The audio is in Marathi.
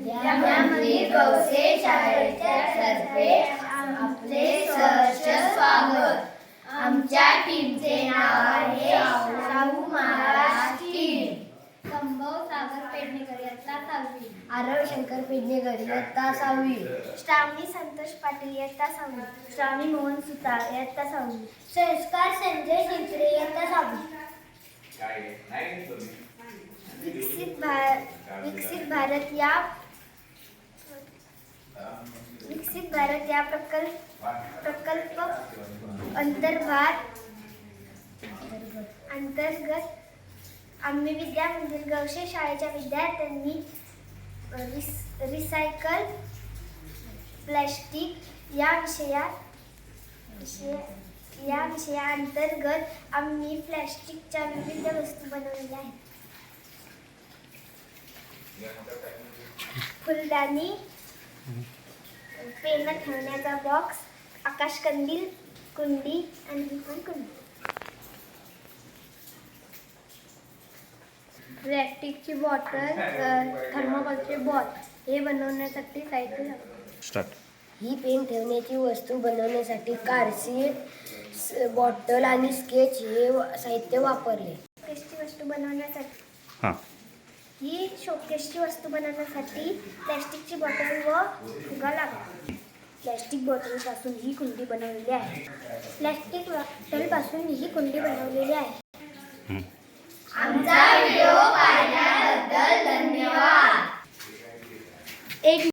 यामध्ये कौसे शाळेच्या तर्फे आपले सहर्ष स्वागत. आमच्या टीमचे नाव आहे शाहू महाराज टीम. संभव सागर पेडणेकर इयत्ता 6वी. आरव शंकर पेडणेकर इयत्ता 6वी. श्रावणी संतोष पाटील इयत्ता 6वी. श्रावणी मोहन सुतार इयत्ता 6वी. संस्कार संजय शिंत्रे इयत्ता 6वी. विकसित भारत या प्रकल्प अंतर्गत आम्ही विद्या मंदिर गवशे शाळेच्या विद्यार्थ्यांनी रिसायकल प्लॅस्टिक या विषयाअंतर्गत आम्ही प्लॅस्टिकच्या विविध वस्तू बनवलेल्या आहेत. फुलदाणी, पेन ठेवण्याचा बॉक्स, आकाशकंदील, कुंडी आणि कुंडी. प्लॅस्टिकची बॉटल, थर्मोकॉलचे बॉल हे बनवण्यासाठी साहित्य लागते. ही पेन ठेवण्याची वस्तू बनवण्यासाठी कार्डशीट, बॉटल आणि स्केच हे साहित्य वापरले. शोकेसची वस्तू बनवण्यासाठी शोकेसची वस्तू बनवण्यासाठी प्लॅस्टिकची बॉटल व फुगा लागतो. प्लॅस्टिक बॉटलपासून ही कुंडी बनवलेली आहे. प्लॅस्टिक बॉटलपासून ही कुंडी बनवलेली आहे. आमचा व्हिडिओ पाहिल्याबद्दल धन्यवाद.